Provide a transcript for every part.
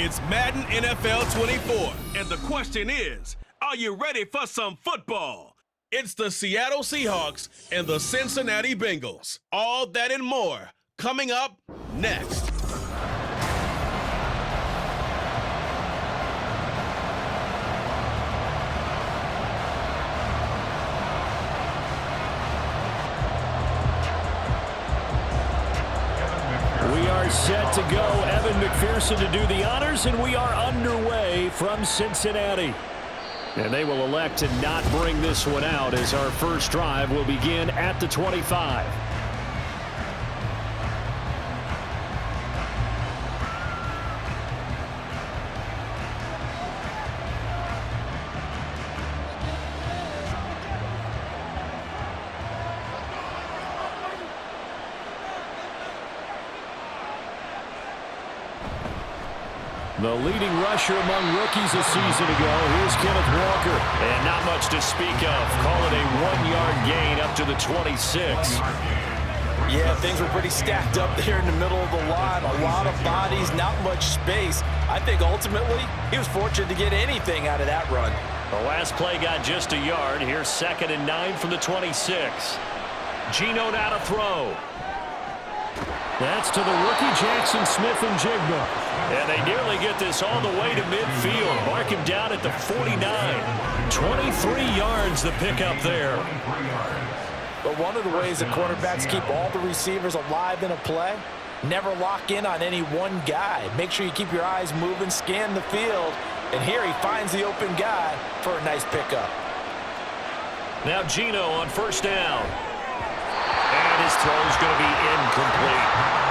It's Madden NFL 24, and the question is, are you ready for some football? It's the Seattle Seahawks and the Cincinnati Bengals. All that and more coming up next. We are set to go. Evan McPherson to do the honors, and we are underway from Cincinnati. And they will elect to not bring this one out as our first drive will begin at the 25. The leading rusher among rookies a season ago. Here's Kenneth Walker. And not much to speak of. Call it a 1-yard gain up to the 26. Yeah, things were pretty stacked up there in the middle of the line. A lot of bodies, not much space. I think ultimately he was fortunate to get anything out of that run. The last play got just a yard. Here's 2nd and 9 from the 26. Geno now to throw. That's to the rookie Jackson Smith-Njigba. And they nearly get this all the way to midfield. Mark him down at the 49. 23 yards the pickup there. But one of the ways that quarterbacks keep all the receivers alive in a play, never lock in on any one guy. Make sure you keep your eyes moving, scan the field. And here he finds the open guy for a nice pickup. Now Geno on first down. And his throw's going to be incomplete.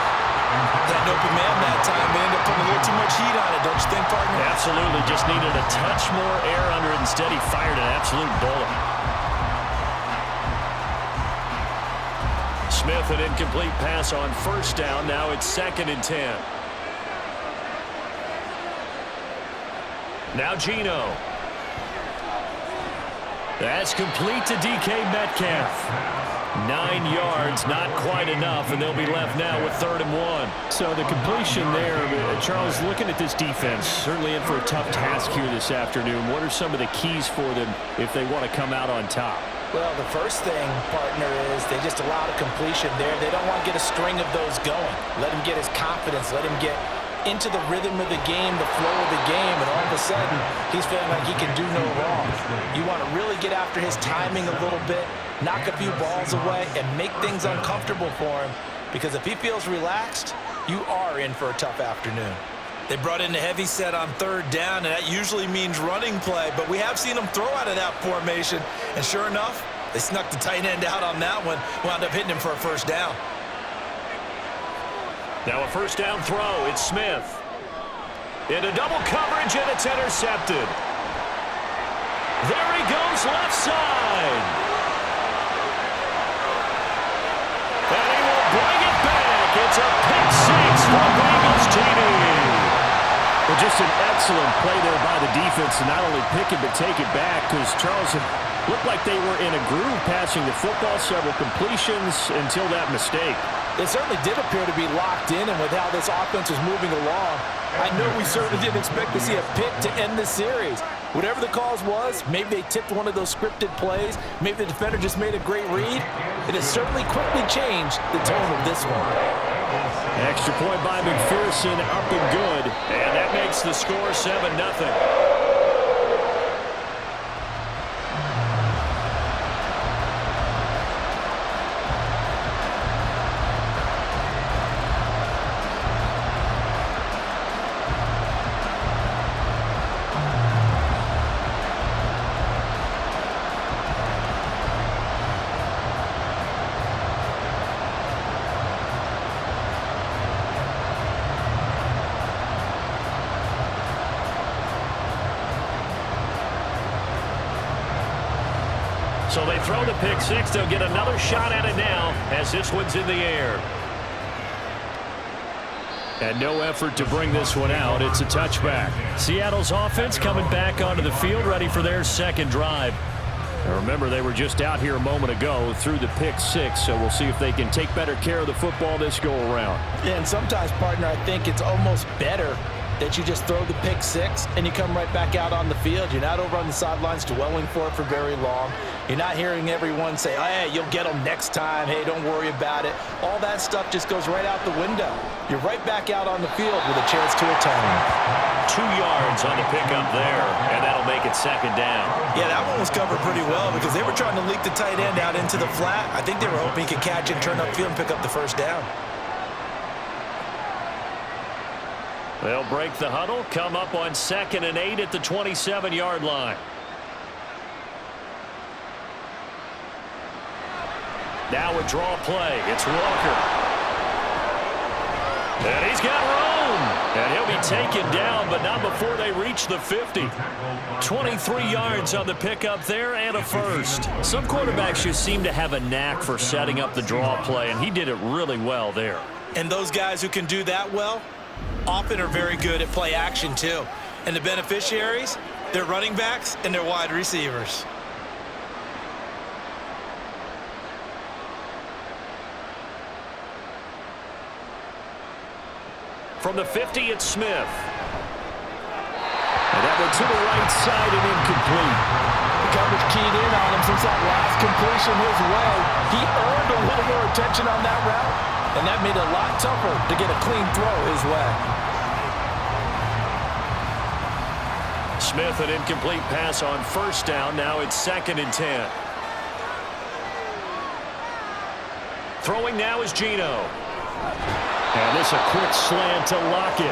That open man that time, they ended up putting a little too much heat on it, don't you think, partner? Absolutely. Just needed a touch more air under it. Instead, he fired an absolute bullet. Smith, an incomplete pass on first down. Now it's 2nd and 10. Now Geno. That's complete to DK Metcalf. 9 yards, not quite enough, and they'll be left now with 3rd and 1. So the completion there, Charles, looking at this defense, certainly in for a tough task here this afternoon. What are some of the keys for them if they want to come out on top? Well, the first thing, partner, is they just allow the completion there. They don't want to get a string of those going. Let him get his confidence. Let him get into the rhythm of the game, the flow of the game, and all of a sudden, he's feeling like he can do no wrong. You want to really get after his timing a little bit, knock a few balls away, and make things uncomfortable for him, because if he feels relaxed, you are in for a tough afternoon. They brought in the heavy set on 3rd down, and that usually means running play, but we have seen him throw out of that formation, and sure enough, they snuck the tight end out on that one, wound up hitting him for a first down. Now a first down throw. It's Smith. Into double coverage, and it's intercepted. There he goes, left side. And he will bring it back. It's a pick 6 for Bengals TD. Well, just an excellent play there by the defense to not only pick it but take it back, because Charles looked like they were in a groove passing the football, several completions until that mistake. They certainly did appear to be locked in, and with how this offense was moving along, I know we certainly didn't expect to see a pick to end the series. Whatever the cause was, maybe they tipped one of those scripted plays, maybe the defender just made a great read. It has certainly quickly changed the tone of this one. Extra point by McPherson, up and good, and that makes the score 7-0. So they throw the pick 6. They'll get another shot at it now as this one's in the air. And no effort to bring this one out. It's a touchback. Seattle's offense coming back onto the field, ready for their second drive. Now remember, they were just out here a moment ago through the pick 6, so we'll see if they can take better care of the football this go-around. Yeah, and sometimes, partner, I think it's almost better that you just throw the pick six and you come right back out on the field. You're not over on the sidelines dwelling for it for very long. You're not hearing everyone say, oh, hey, you'll get them next time. Hey, don't worry about it. All that stuff just goes right out the window. You're right back out on the field with a chance to atone. 2 yards on the pickup there, and that'll make it second down. Yeah, that one was covered pretty well because they were trying to leak the tight end out into the flat. I think they were hoping he could catch it, turn upfield, and pick up the first down. They'll break the huddle, come up on 2nd and 8 at the 27-yard line. Now a draw play. It's Walker. And he's got room. And he'll be taken down, but not before they reach the 50. 23 yards on the pickup there and a first. Some quarterbacks just seem to have a knack for setting up the draw play, and he did it really well there. And those guys who can do that well often are very good at play action too. And the beneficiaries, they're running backs and they're wide receivers. From the 50, it's Smith. And that went to the right side and incomplete. The coverage keyed in on him since that last completion his way. He earned a little more attention on that route, and that made it a lot tougher to get a clean throw his way. Smith, an incomplete pass on first down. Now it's 2nd and 10. Throwing now is Geno. And this a quick slant to Lockett.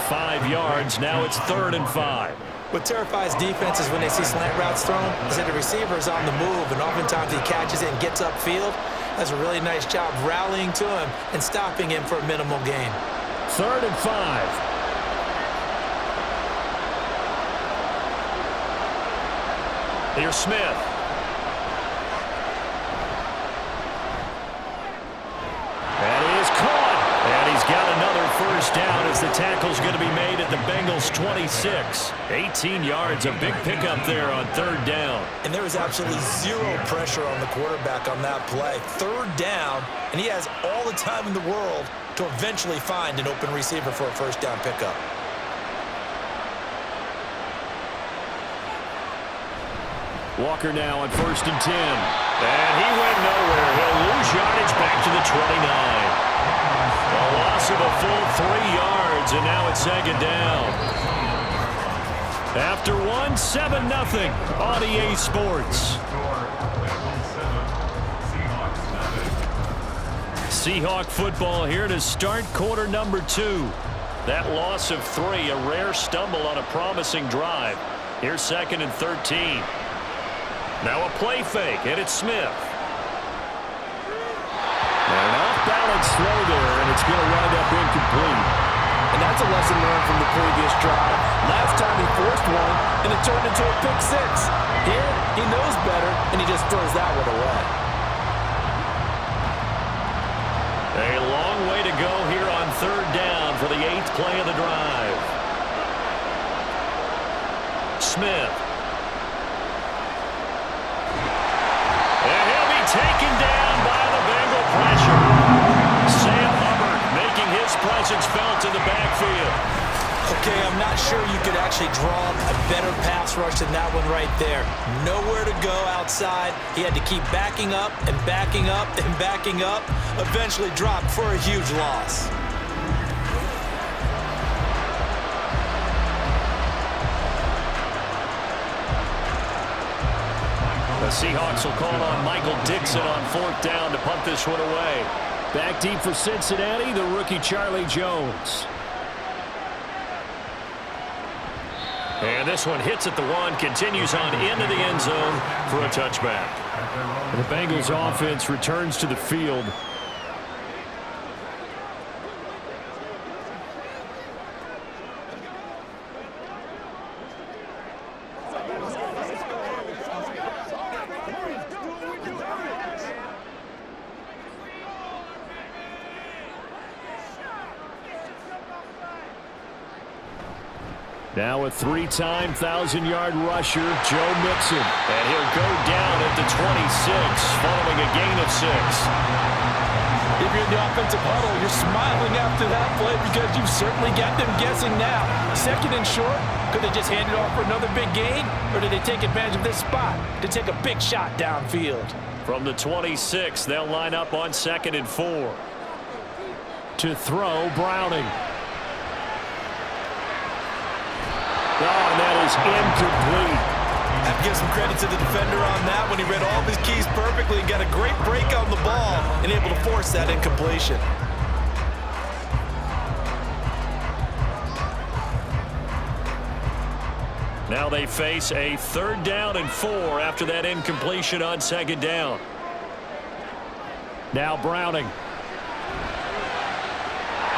5 yards. Now it's 3rd and 5. What terrifies defenses when they see slant routes thrown is that the receiver is on the move, and oftentimes he catches it and gets upfield. Does a really nice job rallying to him and stopping him for a minimal gain. 3rd and 5. Here's Smith. That is caught. And he's got another first down as the tackle's going to be made at the Bengals 26. 18 yards, a big pickup there on 3rd down. And there was absolutely zero pressure on the quarterback on that play. 3rd down, and he has all the time in the world to eventually find an open receiver for a first down pickup. Walker now on 1st and 10. And he went nowhere. He'll lose yardage back to the 29. A loss of a full 3 yards, and now it's 2nd down. After 1, 7-0 on EA Sports. Seahawk football here to start quarter number 2. That loss of 3, a rare stumble on a promising drive. Here's 2nd and 13. Now a play fake, and it's Smith. An off-balance throw there, and it's going to wind up incomplete. And that's a lesson learned from the previous drive. Last time he forced one, and it turned into a pick six. Here, he knows better, and he just throws that one away. A long way to go here on 3rd down for the 8th play of the drive. Smith. Taken down by the Bengal pressure. Sam Hubbard making his presence felt in the backfield. Okay, I'm not sure you could actually draw a better pass rush than that one right there. Nowhere to go outside. He had to keep backing up and backing up and backing up. Eventually dropped for a huge loss. The Seahawks will call on Michael Dixon on 4th down to punt this one away. Back deep for Cincinnati, the rookie Charlie Jones. And this one hits at the 1, continues on into the end zone for a touchback. And the Bengals offense returns to the field. Now a 3-time 1,000-yard rusher, Joe Mixon. And he'll go down at the 26 following a gain of 6. If you're in the offensive huddle, you're smiling after that play because you've certainly got them guessing now. Second and short, could they just hand it off for another big gain? Or did they take advantage of this spot to take a big shot downfield? From the 26, they'll line up on 2nd and 4. To throw, Browning. Oh, and that is incomplete. I have to give some credit to the defender on that when he read all of his keys perfectly and got a great break on the ball and able to force that incompletion. Now they face a 3rd down and 4 after that incompletion on 2nd down. Now Browning.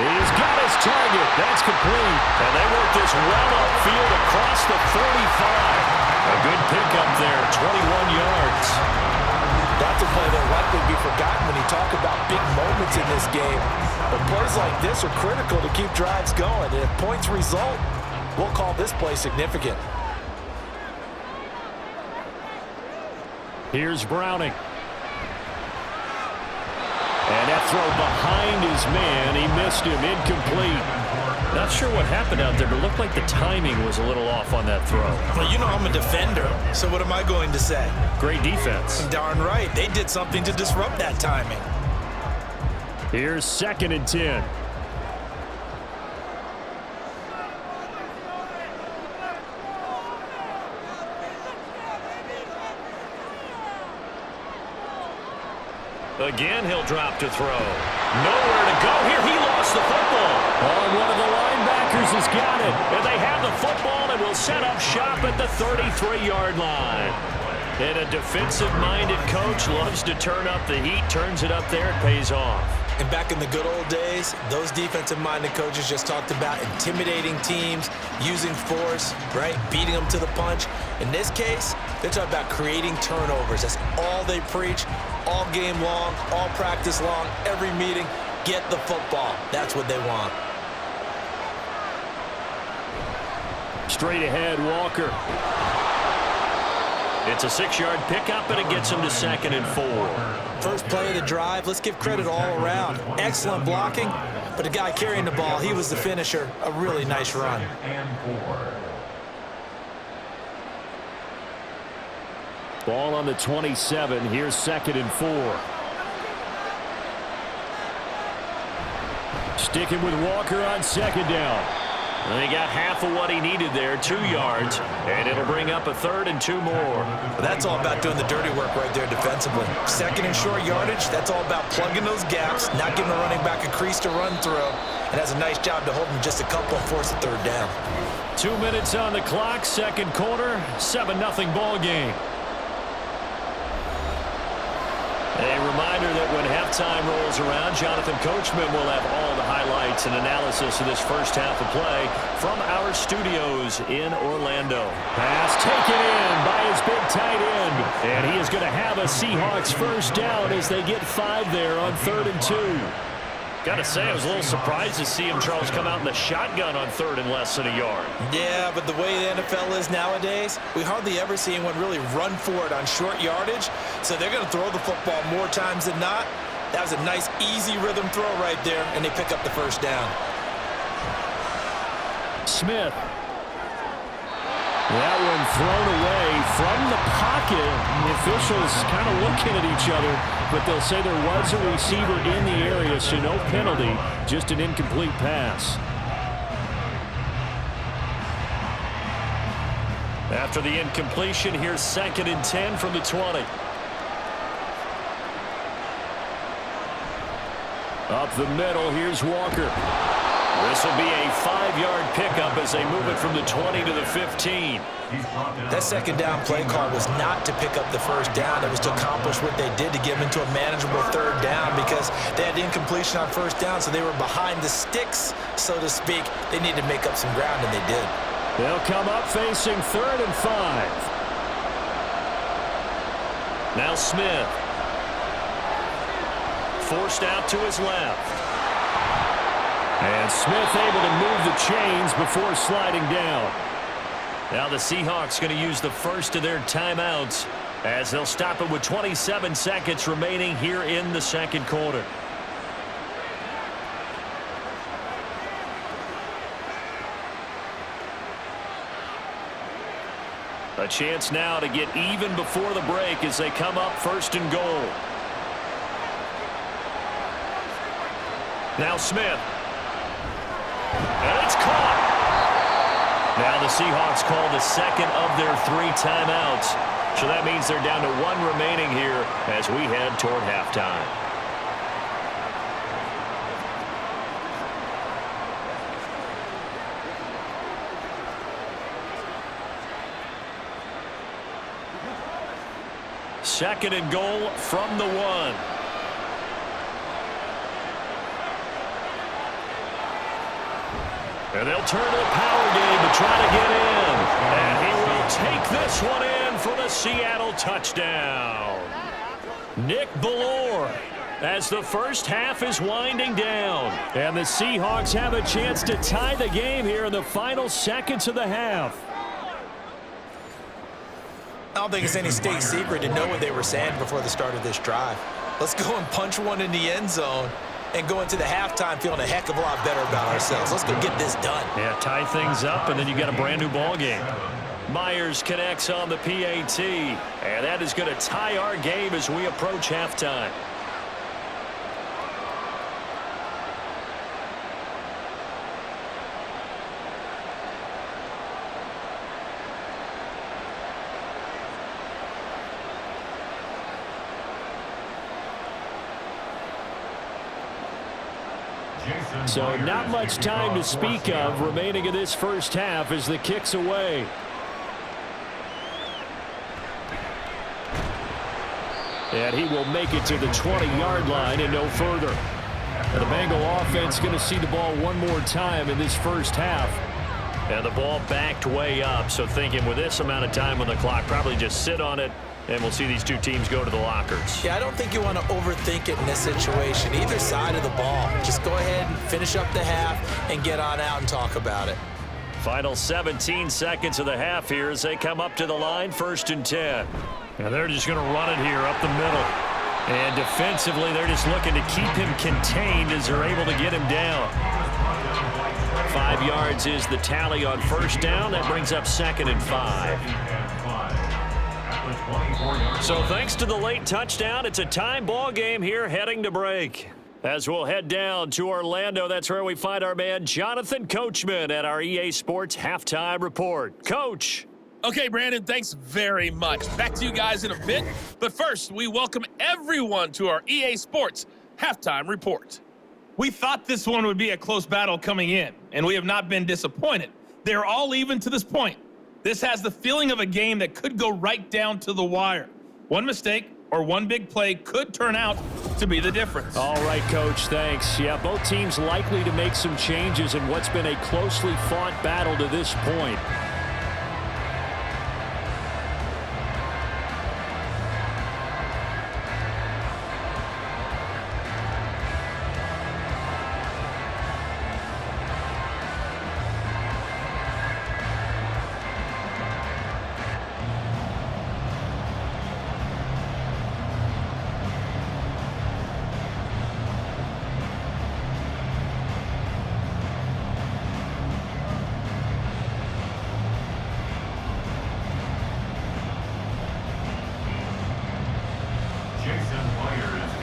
He's got his target. That's complete. And they work this well upfield across the 35. A good pickup there, 21 yards. That's a play that will likely be forgotten when you talk about big moments in this game. But plays like this are critical to keep drives going. And if points result, we'll call this play significant. Here's Browning. And that throw behind his man. He missed him. Incomplete. Not sure what happened out there, but it looked like the timing was a little off on that throw. Well, you know I'm a defender, so what am I going to say? Great defense. Darn right. They did something to disrupt that timing. Here's 2nd and 10. Again, he'll drop to throw. Nowhere to go here. He lost the football. Oh, one of the linebackers has got it. And they have the football and will set up shop at the 33-yard line. And a defensive-minded coach loves to turn up the heat, turns it up there, it pays off. And back in the good old days, those defensive-minded coaches just talked about intimidating teams, using force, right, beating them to the punch. In this case, they're talking about creating turnovers. That's all they preach, all game long, all practice long, every meeting. Get the football. That's what they want. Straight ahead, Walker. It's a 6-yard pickup, and it gets him to 2nd and 4. First play of the drive, let's give credit all around. Excellent blocking, but the guy carrying the ball, he was the finisher. A really nice run. Ball on the 27. Here's 2nd and 4. Sticking with Walker on 2nd down. And he got half of what he needed there, 2 yards, and it'll bring up a 3rd and 2 more. That's all about doing the dirty work right there defensively. 2nd and short yardage, that's all about plugging those gaps, not giving a running back a crease to run through, and has a nice job to hold him just a couple and force a 3rd down. 2 minutes on the clock, 2nd quarter, 7-0 ball game. A reminder that when halftime rolls around, Jonathan Coachman will have all the highlights and analysis of this first half of play from our studios in Orlando. Pass taken in by his big tight end. And he is going to have a Seahawks first down as they get 5 there on 3rd and 2. Got to say, I was a little surprised to see him, Charles, come out in the shotgun on 3rd and less than a yard. Yeah, but the way the NFL is nowadays, we hardly ever see anyone really run for it on short yardage. So they're going to throw the football more times than not. That was a nice, easy rhythm throw right there, and they pick up the first down. Smith. That one thrown away from the pocket. The officials kind of looking at each other, but they'll say there was a receiver in the area, so no penalty, just an incomplete pass. After the incompletion, here's 2nd and 10 from the 20. Up the middle, here's Walker. This will be a 5-yard pickup as they move it from the 20 to the 15. That 2nd down play call was not to pick up the first down. It was to accomplish what they did to get them into a manageable 3rd down because they had incompletion on first down, so they were behind the sticks, so to speak. They needed to make up some ground, and they did. They'll come up facing 3rd and 5. Now Smith. Forced out to his left. And Smith able to move the chains before sliding down. Now the Seahawks going to use the first of their timeouts as they'll stop it with 27 seconds remaining here in the 2nd quarter. A chance now to get even before the break as they come up 1st and goal. Now Smith. And it's caught. Now the Seahawks call the second of their 3 timeouts. So that means they're down to 1 remaining here as we head toward halftime. Second and goal from the 1. And they'll turn to the power game to try to get in. And he will take this one in for the Seattle touchdown. Nick Ballore as the first half is winding down. And the Seahawks have a chance to tie the game here in the final seconds of the half. I don't think it's any state secret to know what they were saying before the start of this drive. Let's go and punch one in the end zone and go into the halftime feeling a heck of a lot better about ourselves. Let's go get this done. Yeah, tie things up, and then you got a brand-new ball game. Myers connects on the PAT, and that is going to tie our game as we approach halftime. So not much time to speak of remaining in this first half as the kick's away. And he will make it to the 20-yard line and no further. And the Bengal offense going to see the ball one more time in this first half. And the ball backed way up, so thinking with this amount of time on the clock, probably just sit on it, and we'll see these two teams go to the lockers. Yeah, I don't think you want to overthink it in this situation. Either side of the ball. Just go ahead and finish up the half and get on out and talk about it. Final 17 seconds of the half here as they come up to the line, 1st and 10. And they're just going to run it here up the middle. And defensively, they're just looking to keep him contained as they're able to get him down. 5 yards is the tally on 1st down. That brings up 2nd and 5. So thanks to the late touchdown, it's a time ball game here heading to break. As we'll head down to Orlando, that's where we find our man Jonathan Coachman at our EA Sports Halftime Report. Coach. Okay, Brandon, thanks very much. Back to you guys in a bit. But first, we welcome everyone to our EA Sports Halftime Report. We thought this one would be a close battle coming in, and we have not been disappointed. They're all even to this point. This has the feeling of a game that could go right down to the wire. One mistake or one big play could turn out to be the difference. All right, Coach, thanks. Yeah, both teams likely to make some changes in what's been a closely fought battle to this point.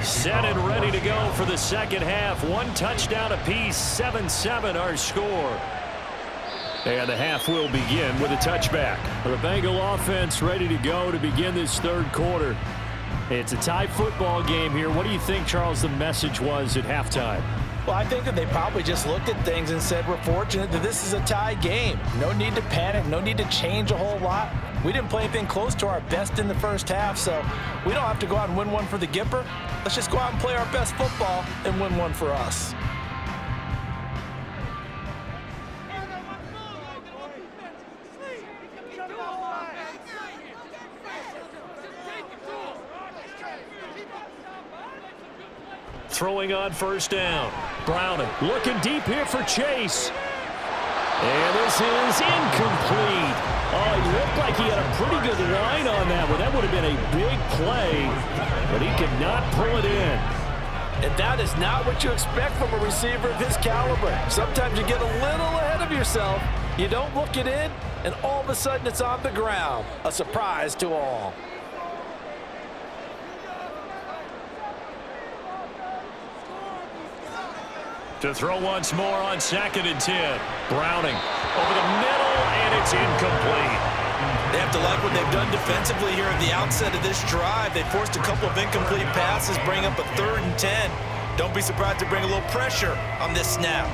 Set and ready to go for the second half. One touchdown apiece, 7-7 our score. And the half will begin with a touchback. The Bengal offense ready to go to begin this third quarter. It's a tie football game here. What do you think, Charles, the message was at halftime? Well, I think that they probably just looked at things and said, we're fortunate that this is a tie game. No need to panic, no need to change a whole lot. We didn't play anything close to our best in the first half, so we don't have to go out and win one for the Gipper. Let's just go out and play our best football and win one for us. Throwing on first down. Browning looking deep here for Chase. And this is incomplete. Oh, he looked like he had a pretty good line on that one. That would have been a big play, but he could not pull it in. And that is not what you expect from a receiver of his caliber. Sometimes you get a little ahead of yourself, You don't look it in, and all of a sudden it's on the ground. A surprise to all. To throw once more on 2nd and 10. Browning over the middle, and it's incomplete. They have to like what they've done defensively here at the outset of this drive. They forced a couple of incomplete passes, bring up a 3rd and 10. Don't be surprised to bring a little pressure on this snap.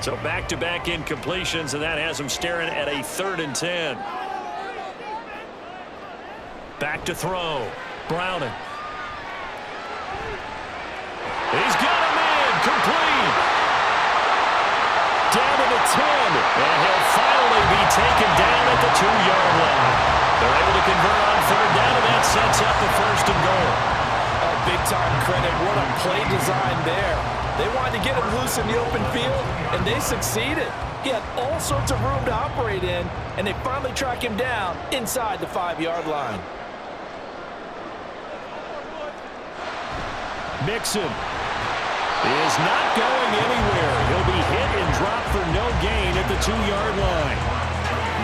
So back-to-back incompletions, and that has them staring at a 3rd and 10. Back to throw. Browning. He's got him in. Complete. Down to the 10. And he'll finally be taken down at the 2-yard line. They're able to convert on 3rd down, and that sets up the 1st and goal. Big-time credit. What a play design there. They wanted to get him loose in the open field, and they succeeded. He had all sorts of room to operate in, and they finally track him down inside the 5-yard line. Mixon is not going anywhere. He'll be hit and dropped for no gain at the 2-yard line.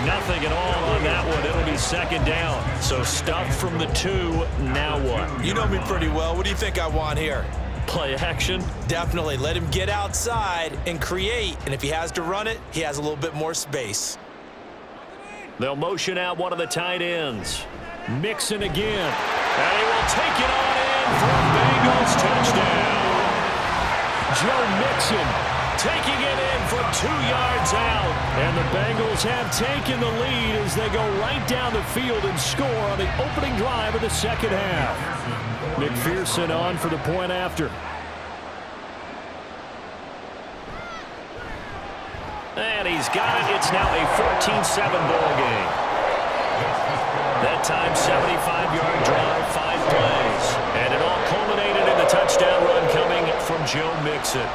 Nothing at all on that one. It'll be 2nd down. So stuffed from the 2. Now what? You know me pretty well. What do you think I want here? Play action? Definitely. Let him get outside and create. And if he has to run it, he has a little bit more space. They'll motion out one of the tight ends. Mixon again. And he will take it on in for a Bengals touchdown. Joe Mixon taking it in from 2 yards out. And the Bengals have taken the lead as they go right down the field and score on the opening drive of the 2nd half. McPherson on for the point after. And he's got it. It's now a 14-7 ball game. That time, 75-yard drive, 5 plays. And it all culminated in the touchdown run coming from Joe Mixon.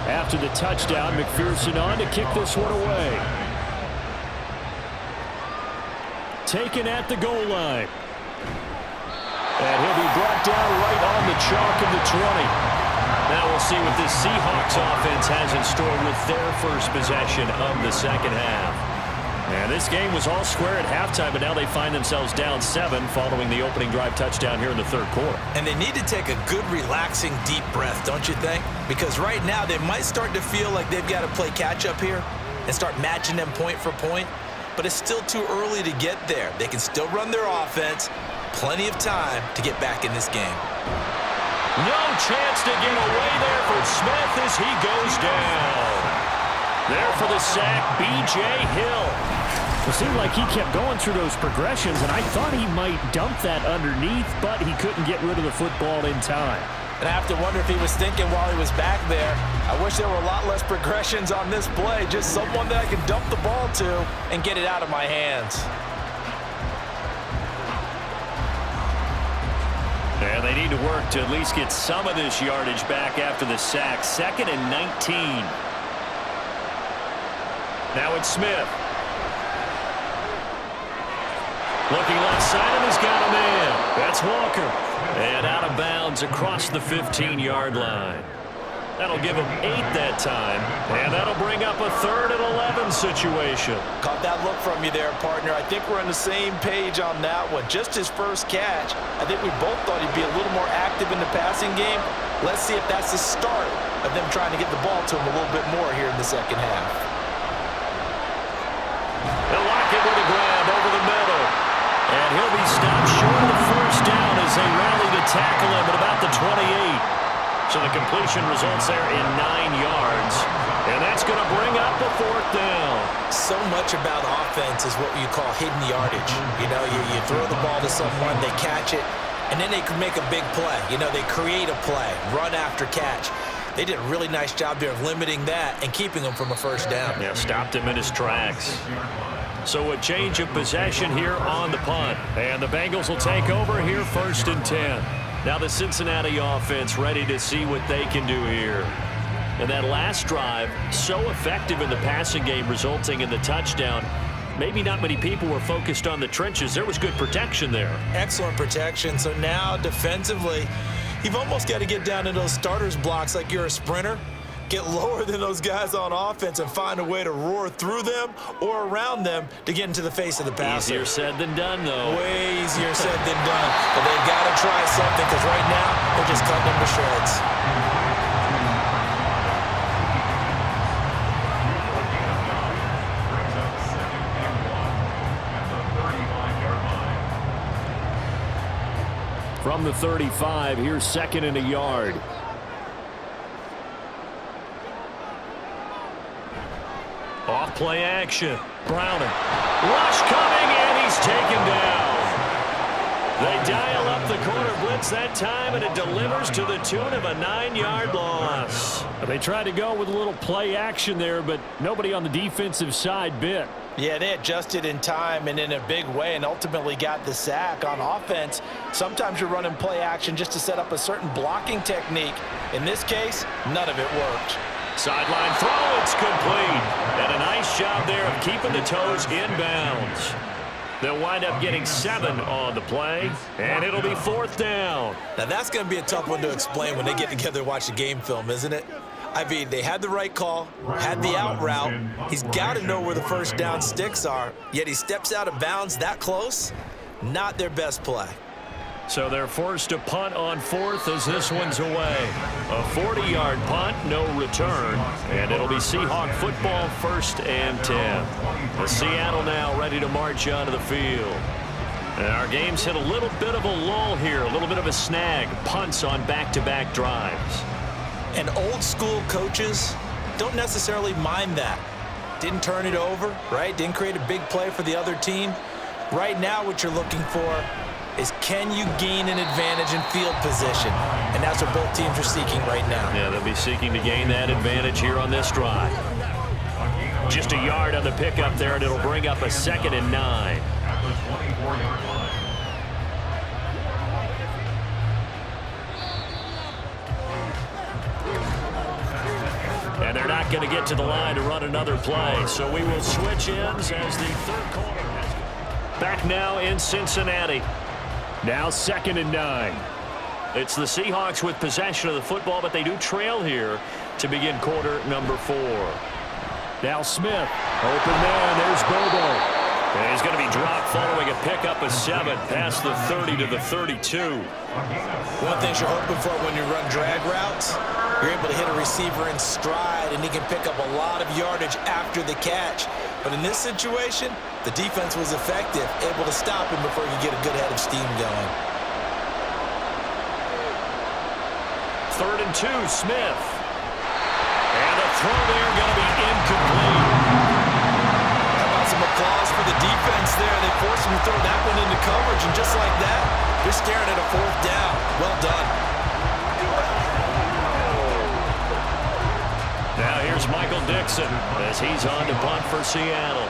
After the touchdown, McPherson on to kick this one away. Taken at the goal line. And he'll be brought down right on the chalk of the 20. Now we'll see what this Seahawks offense has in store with their first possession of the 2nd half. And this game was all square at halftime, but now they find themselves down 7 following the opening drive touchdown here in the 3rd quarter. And they need to take a good, relaxing, deep breath, don't you think? Because right now they might start to feel like they've got to play catch-up here and start matching them point for point. But it's still too early to get there. They can still run their offense. Plenty of time to get back in this game. No chance to get away there for Smith as he goes down. There for the sack, B.J. Hill. It seemed like he kept going through those progressions, and I thought he might dump that underneath, but he couldn't get rid of the football in time. And I have to wonder if he was thinking while he was back there, I wish there were a lot less progressions on this play, just someone that I can dump the ball to and get it out of my hands. And they need to work to at least get some of this yardage back after the sack. 2nd and 19. Now it's Smith. Looking left side, and he's got him in. That's Walker. And out of bounds across the 15-yard line. That'll give him 8 that time. And that'll bring up a 3rd and 11 situation. Caught that look from you there, partner. I think we're on the same page on that one. Just his first catch. I think we both thought he'd be a little more active in the passing game. Let's see if that's the start of them trying to get the ball to him a little bit more here in the 2nd half. They'll lock it with a grab over the middle. And he'll be stopped short of the 1st down as they rally to tackle him at about the 28. So the completion results there in 9 yards. And that's going to bring up a 4th down. So much about offense is what you call hidden yardage. You know, you throw the ball to someone, they catch it, and then they can make a big play. You know, they create a play, run after catch. They did a really nice job there of limiting that and keeping him from a 1st down. Yeah, stopped him in his tracks. So a change of possession here on the punt. And the Bengals will take over here 1st and 10. Now the Cincinnati offense ready to see what they can do here. And that last drive, so effective in the passing game, resulting in the touchdown. Maybe not many people were focused on the trenches. There was good protection there. Excellent protection. So now defensively, you've almost got to get down to those starters blocks like you're a sprinter. Get lower than those guys on offense and find a way to roar through them or around them to get into the face of the passer. Easier said than done, though. Way easier said than done. But they've got to try something because right now they're just cutting them to shreds. From the 35, here's 2nd and a yard. Off play action. Browning. Rush coming, and he's taken down. They dial up the corner blitz that time, and it delivers to the tune of a 9-yard loss. They tried to go with a little play action there, but nobody on the defensive side bit. Yeah, they adjusted in time and in a big way and ultimately got the sack. On offense, sometimes you're running play action just to set up a certain blocking technique. In this case, none of it worked. Sideline throw, it's complete. And a nice job there of keeping the toes in bounds. They'll wind up getting 7 on the play, and it'll be 4th down. Now that's going to be a tough one to explain when they get together and watch the game film, isn't it? I mean, they had the right call, had the out route. He's got to know where the first down sticks are, yet he steps out of bounds that close. Not their best play. So they're forced to punt on 4th as this one's away. A 40-yard punt, no return, and it'll be Seahawk football, 1st and 10. The Seattle now ready to march onto the field. And our game's hit a little bit of a lull here, a little bit of a snag. Punts on back-to-back drives. And old school coaches don't necessarily mind that. Didn't turn it over, right? Didn't create a big play for the other team. Right now what you're looking for is can you gain an advantage in field position? And that's what both teams are seeking right now. Yeah, they'll be seeking to gain that advantage here on this drive. Just a yard on the pickup there, and it'll bring up a 2nd and 9. And they're not going to get to the line to run another play. So we will switch ends as the 3rd quarter has. Back now in Cincinnati. Now 2nd and 9. It's the Seahawks with possession of the football, but they do trail here to begin quarter number 4. Now Smith. Open man. There's Bobo. And he's going to be dropped following a pickup of 7 past the 30 to the 32. One thing you're hoping for when you run drag routes, you're able to hit a receiver in stride, and he can pick up a lot of yardage after the catch. But in this situation, the defense was effective, able to stop him before he could get a good head of steam going. 3rd and 2, Smith. And the throw there going to be incomplete. How about some applause for the defense there? They forced him to throw that one into coverage, and just like that, they're staring at a 4th down. Well done. Now here's Michael Dixon as he's on to punt for Seattle.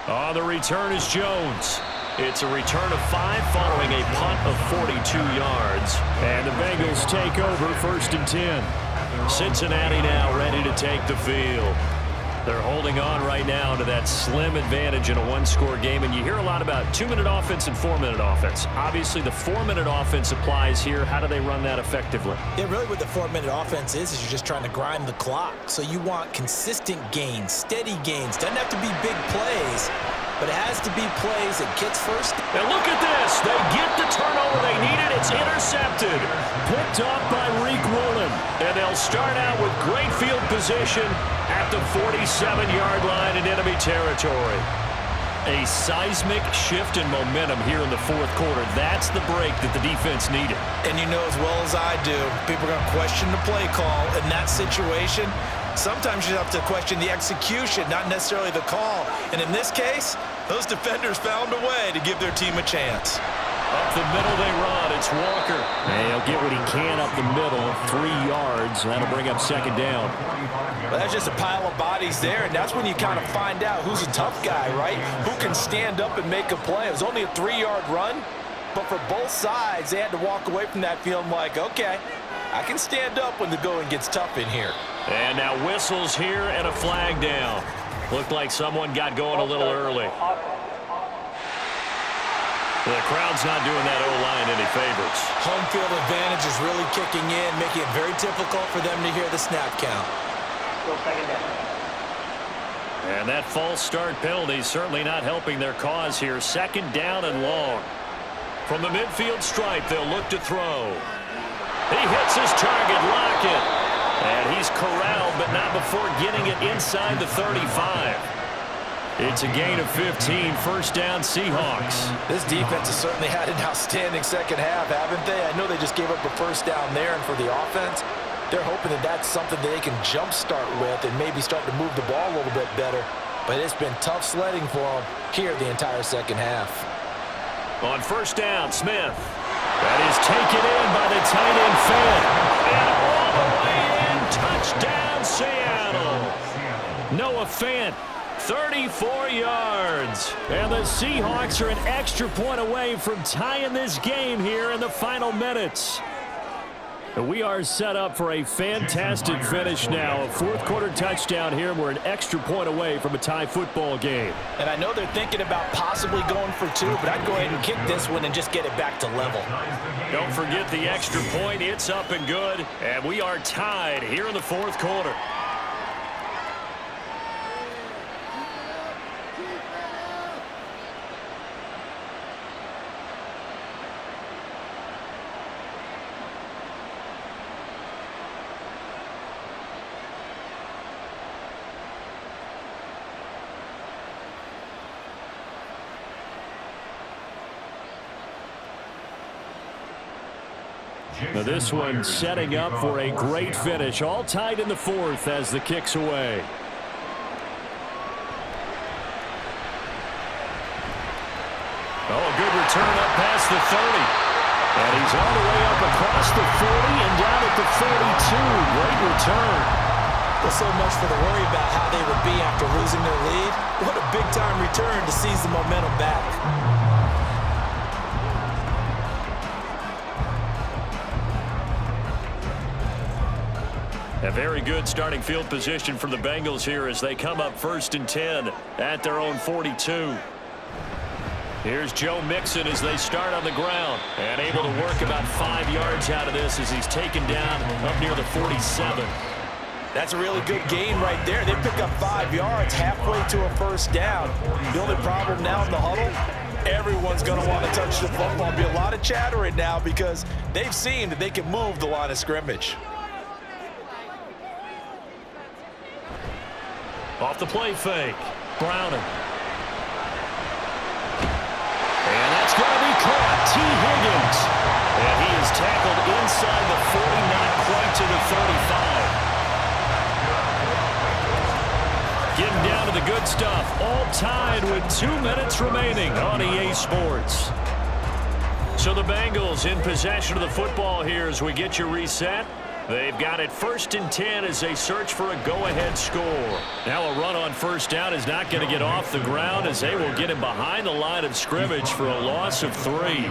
On the return is Jones. It's a return of 5 following a punt of 42 yards. And the Bengals take over 1st and 10. Cincinnati now ready to take the field. They're holding on right now to that slim advantage in a 1-score game. And you hear a lot about 2-minute offense and 4-minute offense. Obviously, the 4-minute offense applies here. How do they run that effectively? Yeah, really what the 4-minute offense is you're just trying to grind the clock. So you want consistent gains, steady gains. Doesn't have to be big plays, but it has to be plays that gets first. And look at this. They get the turnover they needed. It's intercepted. Picked off by Reek Rowland. And they'll start out with great field position at the 47-yard line in enemy territory. A seismic shift in momentum here in the 4th quarter. That's the break that the defense needed. And you know as well as I do, people are going to question the play call in that situation. Sometimes you have to question the execution, not necessarily the call. And in this case, those defenders found a way to give their team a chance. Up the middle they run. It's Walker. And he'll get what he can up the middle. 3 yards. That'll bring up second down. Well, that's just a pile of bodies there, and that's when you kind of find out who's a tough guy, right? Who can stand up and make a play. It was only a 3-yard run, but for both sides, they had to walk away from that feeling like, okay, I can stand up when the going gets tough in here. And now whistles here and a flag down. Looked like someone got going a little early. The crowd's not doing that O-line any favors. Home field advantage is really kicking in, making it very difficult for them to hear the snap count. And that false start penalty certainly not helping their cause here. Second down and long. From the midfield stripe, they'll look to throw. He hits his target, Lockett. And he's corralled, but not before getting it inside the 35. It's a gain of 15, first down Seahawks. This defense has certainly had an outstanding second half, haven't they? I know they just gave up a first down there, and for the offense, they're hoping that that's something that they can jumpstart with and maybe start to move the ball a little bit better. But it's been tough sledding for them here the entire second half. On first down, Smith. That is taken in by the tight end Fant. And all the way in, touchdown Seattle. Noah Fant. 34 yards. And the Seahawks are an extra point away from tying this game here in the final minutes. We are set up for a fantastic finish now. A fourth-quarter touchdown here, and we're an extra point away from a tie football game. And I know they're thinking about possibly going for 2, but I'd go ahead and kick this one and just get it back to level. Don't forget the extra point. It's up and good, and we are tied here in the fourth quarter. Now this one setting up for a great finish. All tied in the fourth as the kick's away. Oh, a good return up past the 30. And he's all the way up across the 40 and down at the 42. Great return. Well, so much for the worry about how they would be after losing their lead. What a big-time return to seize the momentum back. A very good starting field position for the Bengals here as they come up 1st and 10 at their own 42. Here's Joe Mixon as they start on the ground and able to work about 5 yards out of this as he's taken down up near the 47. That's a really good gain right there. They pick up 5 yards halfway to a first down. The only problem now in the huddle, everyone's going to want to touch the football. There'll be a lot of chattering now because they've seen that they can move the line of scrimmage. Off the play fake. Browning. And that's going to be caught. T. Higgins. And he is tackled inside the 40, not quite to the 35. Getting down to the good stuff. All tied with 2 minutes remaining on EA Sports. So the Bengals in possession of the football here as we get you reset. They've got it 1st and 10 as they search for a go-ahead score. Now a run on first down is not going to get off the ground as they will get him behind the line of scrimmage for a loss of 3.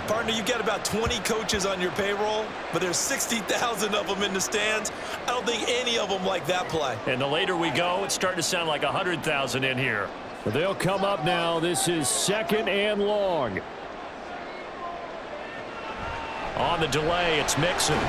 Partner, you've got about 20 coaches on your payroll, but there's 60,000 of them in the stands. I don't think any of them like that play. And the later we go, it's starting to sound like 100,000 in here. They'll come up now. This is 2nd and long. On the delay, it's Mixon.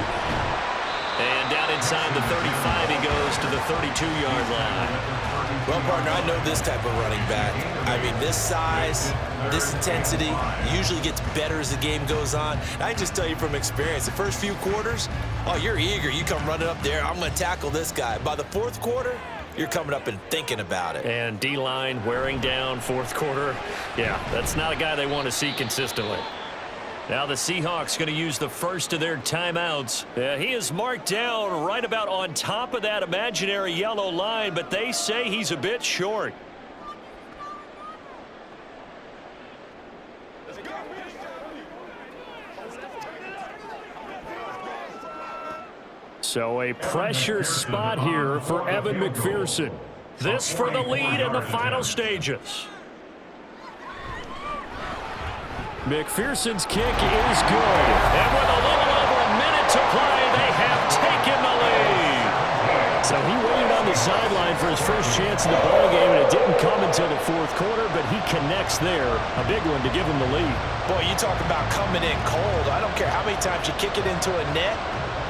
And down inside the 35, he goes to the 32-yard line. Well, partner, I know this type of running back. I mean, this size, this intensity usually gets better as the game goes on. I just tell you from experience, the first few quarters, oh, you're eager. You come running up there, I'm going to tackle this guy. By the fourth quarter, you're coming up and thinking about it. And D-line wearing down fourth quarter. Yeah, that's not a guy they want to see consistently. Now the Seahawks going to use the first of their timeouts. He is marked down right about on top of that imaginary yellow line, but they say he's a bit short. So a pressure spot here for Evan McPherson. This for the lead in the final stages. McPherson's kick is good. And with a little over a minute to play, they have taken the lead. So he waited on the sideline for his first chance in the ballgame, and it didn't come until the fourth quarter, but he connects there. A big one to give him the lead. Boy, you talk about coming in cold. I don't care how many times you kick it into a net.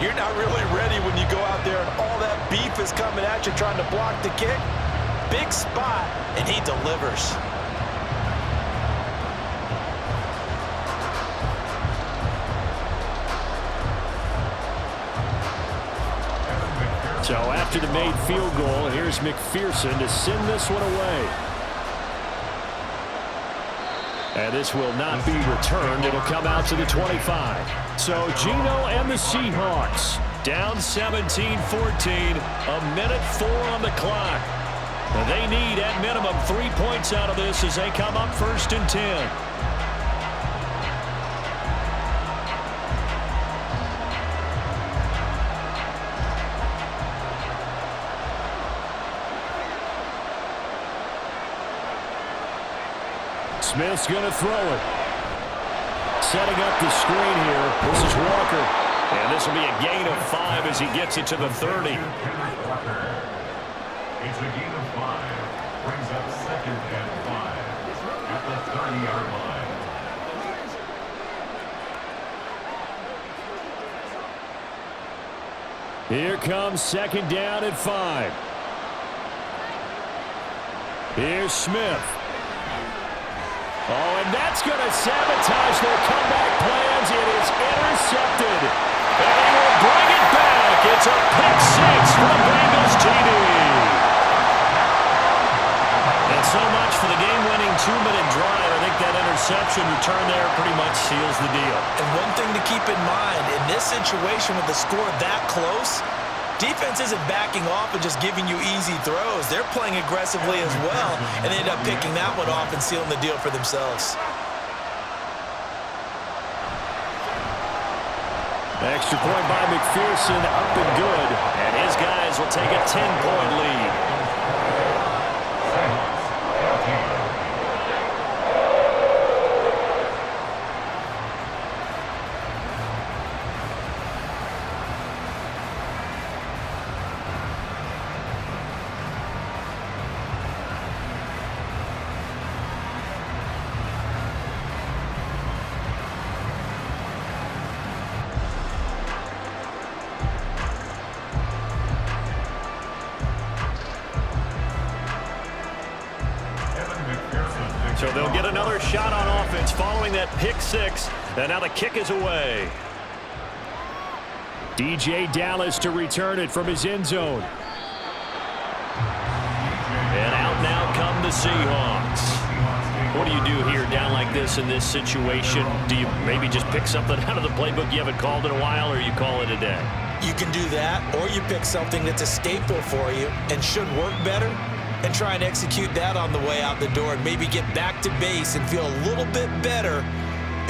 You're not really ready when you go out there and all that beef is coming at you trying to block the kick. Big spot, and he delivers. So after the made field goal, here's McPherson to send this one away. And this will not be returned. It'll come out to the 25. So Geno and the Seahawks down 17-14, a minute 4 on the clock. And they need at minimum 3 points out of this as they come up 1st and 10. Smith's going to throw it. Setting up the screen here. This is Walker. And this will be a gain of 5 as he gets it to the 30. It's a gain of 5. Brings up 2nd and 5 at the 30-yard line. Here comes 2nd down and 5. Here's Smith. Oh, and that's going to sabotage their comeback plans. It is intercepted. And they will bring it back. It's a pick 6 for the Bengals TD. And so much for the game-winning 2-minute drive. I think that interception return there pretty much seals the deal. And one thing to keep in mind, in this situation with the score that close, defense isn't backing off and just giving you easy throws. They're playing aggressively as well, and they end up picking that one off and sealing the deal for themselves. Extra point by McPherson, up and good. And his guys will take a 10-point lead. So they'll get another shot on offense following that pick 6. And now the kick is away. DJ Dallas to return it from his end zone. And out now come the Seahawks. What do you do here down like this in this situation? Do you maybe just pick something out of the playbook you haven't called in a while, or you call it a day? You can do that, or you pick something that's a staple for you and should work better, and try and execute that on the way out the door and maybe get back to base and feel a little bit better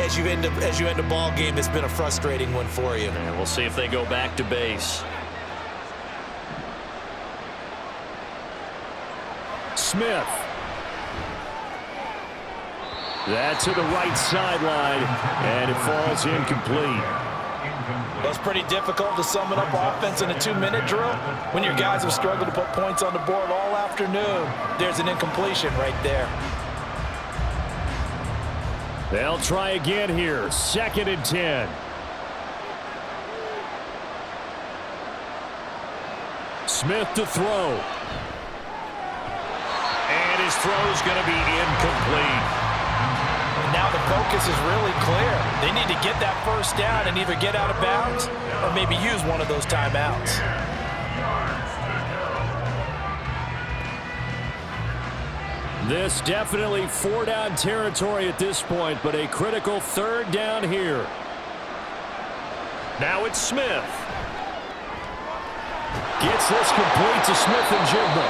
as you end a ball game that's been a frustrating one for you. And we'll see if they go back to base. Smith. That to the right sideline, and it falls incomplete. Well, it's pretty difficult to sum it up offense in a 2-minute drill when your guys have struggled to put points on the board all afternoon. There's an incompletion right there. They'll try again here. 2nd and 10. Smith to throw. And his throw's going to be incomplete. Now the focus is really clear. They need to get that first down and either get out of bounds or maybe use one of those timeouts. This definitely 4-down territory at this point, but a critical 3rd down here. Now it's Smith. Gets this complete to Smith and Jigba.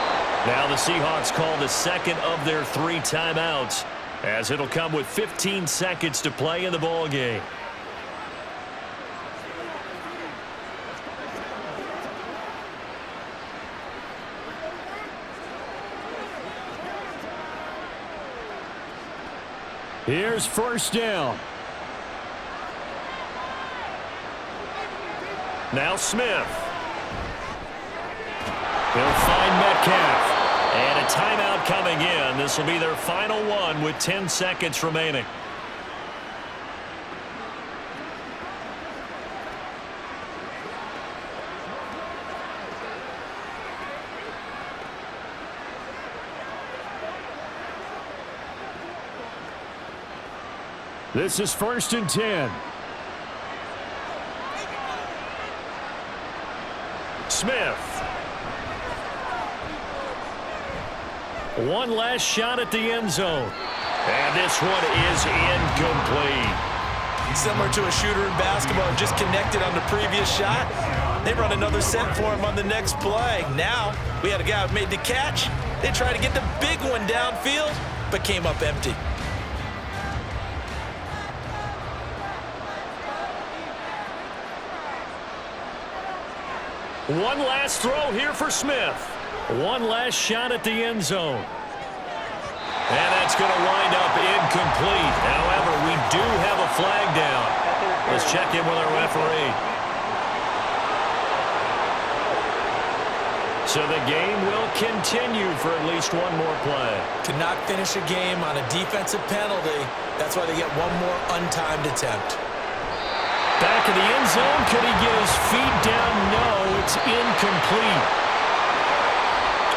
Now the Seahawks call the 2nd of their 3 timeouts, as it'll come with 15 seconds to play in the ball game. Here's first down. Now Smith. He'll find Metcalf. And a timeout coming in. This will be their final one with 10 seconds remaining. This is first and 10. Smith. One last shot at the end zone. And this one is incomplete. Similar to a shooter in basketball, just connected on the previous shot. They run another set for him on the next play. Now, we had a guy who made the catch. They tried to get the big one downfield, but came up empty. One last throw here for Smith. One last shot at the end zone. And that's going to wind up incomplete. However, we do have a flag down. Let's check in with our referee. So the game will continue for at least one more play. To not finish a game on a defensive penalty, that's why they get one more untimed attempt. Back in the end zone. Could he get his feet down? No, it's incomplete.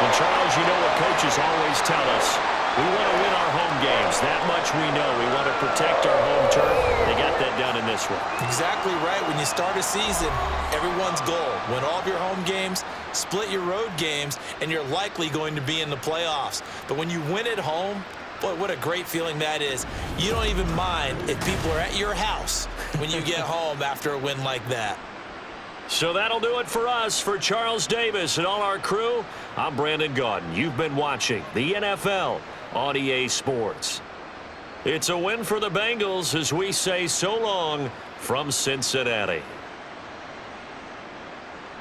And Charles, you know what coaches always tell us. We want to win our home games. That much we know. We want to protect our home turf. They got that done in this one. Exactly right. When you start a season, everyone's goal, win all of your home games, split your road games, and you're likely going to be in the playoffs. But when you win at home, boy, what a great feeling that is. You don't even mind if people are at your house when you get home after a win like that. So that'll do it for us. For Charles Davis and all our crew, I'm Brandon Gaudin. You've been watching the NFL on EA Sports. It's a win for the Bengals as we say so long from Cincinnati.